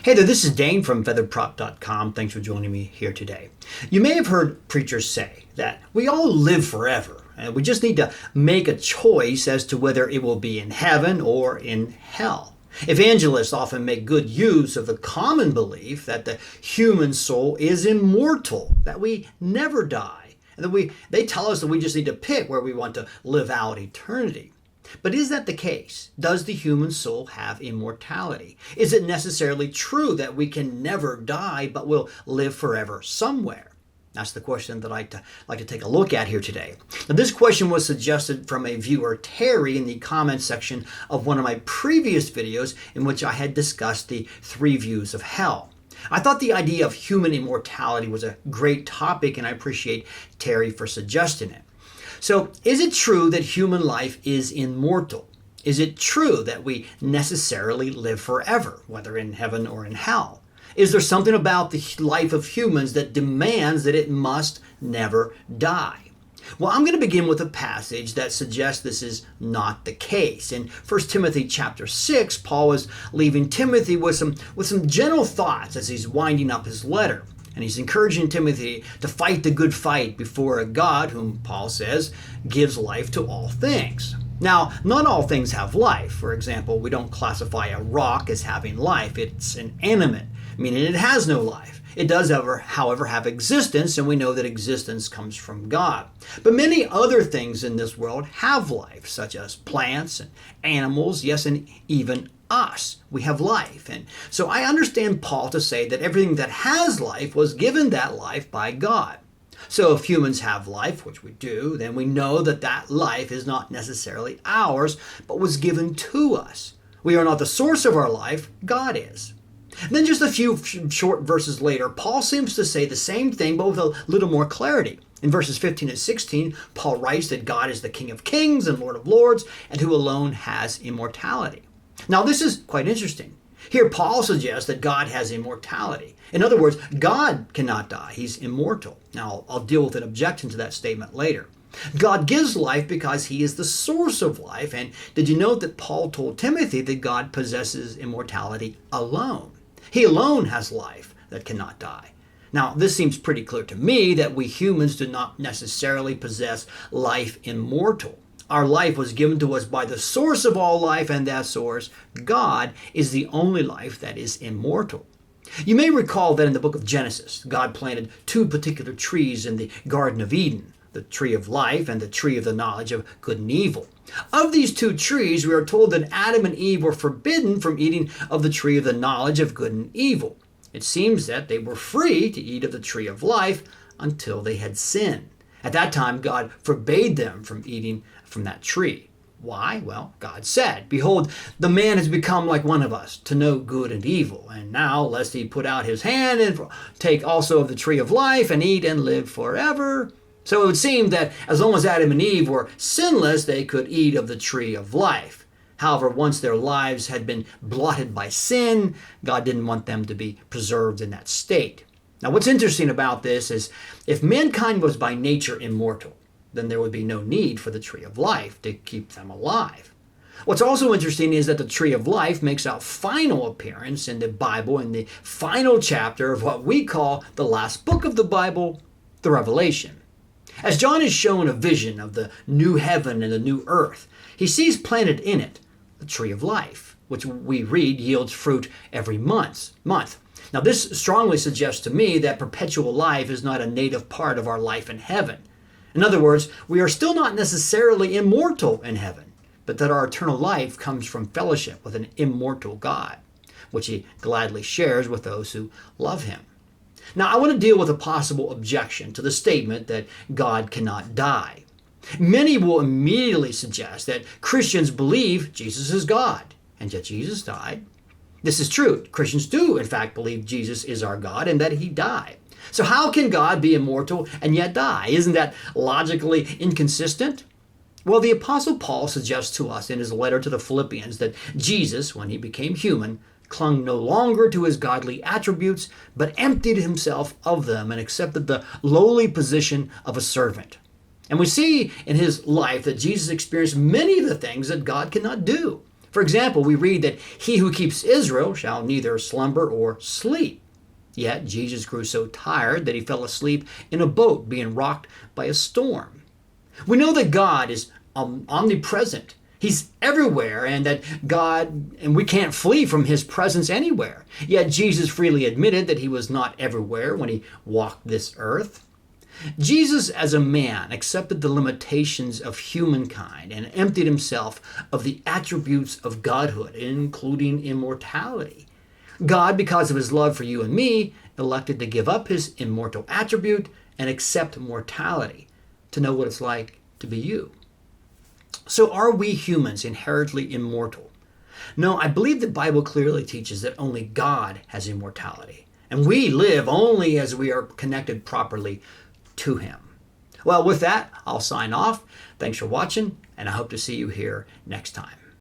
Hey there, this is Dane from featherprop.com. Thanks for joining me here today. You may have heard preachers say that we all live forever, and we just need to make a choice as to whether it will be in heaven or in hell. Evangelists often make good use of the common belief that the human soul is immortal, that we never die, and that they tell us that we just need to pick where we want to live out eternity. But is that the case? Does the human soul have immortality? Is it necessarily true that we can never die but will live forever somewhere? That's the question that I'd like to take a look at here today. Now, this question was suggested from a viewer, Terry, in the comments section of one of my previous videos in which I had discussed the 3 views of hell. I thought the idea of human immortality was a great topic, and I appreciate Terry for suggesting it. So, is it true that human life is immortal? Is it true that we necessarily live forever, whether in heaven or in hell? Is there something about the life of humans that demands that it must never die? Well, I'm going to begin with a passage that suggests this is not the case. In 1 Timothy chapter 6, Paul is leaving Timothy with some general thoughts as he's winding up his letter. And he's encouraging Timothy to fight the good fight before a God whom, Paul says, gives life to all things. Now, not all things have life. For example, we don't classify a rock as having life. It's inanimate, meaning it has no life. It does, however, have existence, and we know that existence comes from God. But many other things in this world have life, such as plants and animals, yes, and even us. We have life. And so I understand Paul to say that everything that has life was given that life by God. So if humans have life, which we do, then we know that that life is not necessarily ours, but was given to us. We are not the source of our life, God is. And then just a few short verses later, Paul seems to say the same thing, but with a little more clarity. In verses 15 and 16, Paul writes that God is the King of Kings and Lord of Lords, and who alone has immortality. Now, this is quite interesting. Here, Paul suggests that God has immortality. In other words, God cannot die. He's immortal. Now, I'll deal with an objection to that statement later. God gives life because he is the source of life. And did you note that Paul told Timothy that God possesses immortality alone? He alone has life that cannot die. Now, this seems pretty clear to me that we humans do not necessarily possess life immortal. Our life was given to us by the source of all life, and that source, God, is the only life that is immortal. You may recall that in the book of Genesis, God planted 2 particular trees in the Garden of Eden, the tree of life and the tree of the knowledge of good and evil. Of these 2 trees, we are told that Adam and Eve were forbidden from eating of the tree of the knowledge of good and evil. It seems that they were free to eat of the tree of life until they had sinned. At that time, God forbade them from eating from that tree. Why? Well, God said, "Behold, the man has become like one of us, to know good and evil. And now, lest he put out his hand and take also of the tree of life and eat and live forever." So it would seem that as long as Adam and Eve were sinless, they could eat of the tree of life. However, once their lives had been blotted by sin, God didn't want them to be preserved in that state. Now, what's interesting about this is if mankind was by nature immortal, then there would be no need for the tree of life to keep them alive. What's also interesting is that the tree of life makes a final appearance in the Bible in the final chapter of what we call the last book of the Bible, the Revelation. As John is shown a vision of the new heaven and the new earth, he sees planted in it the tree of life, which we read yields fruit every month. Now, this strongly suggests to me that perpetual life is not a native part of our life in heaven. In other words, we are still not necessarily immortal in heaven, but that our eternal life comes from fellowship with an immortal God, which he gladly shares with those who love him. Now, I want to deal with a possible objection to the statement that God cannot die. Many will immediately suggest that Christians believe Jesus is God, and yet Jesus died. This is true. Christians do, in fact, believe Jesus is our God and that he died. So how can God be immortal and yet die? Isn't that logically inconsistent? Well, the Apostle Paul suggests to us in his letter to the Philippians that Jesus, when he became human, clung no longer to his godly attributes, but emptied himself of them and accepted the lowly position of a servant. And we see in his life that Jesus experienced many of the things that God cannot do. For example, we read that he who keeps Israel shall neither slumber or sleep. Yet Jesus grew so tired that he fell asleep in a boat being rocked by a storm. We know that God is omnipresent. He's everywhere, and we can't flee from his presence anywhere. Yet Jesus freely admitted that he was not everywhere when he walked this earth. Jesus, as a man, accepted the limitations of humankind and emptied himself of the attributes of godhood, including immortality. God, because of his love for you and me, elected to give up his immortal attribute and accept mortality to know what it's like to be you. So are we humans inherently immortal? No, I believe the Bible clearly teaches that only God has immortality, and we live only as we are connected properly to him. Well, with that, I'll sign off. Thanks for watching, and I hope to see you here next time.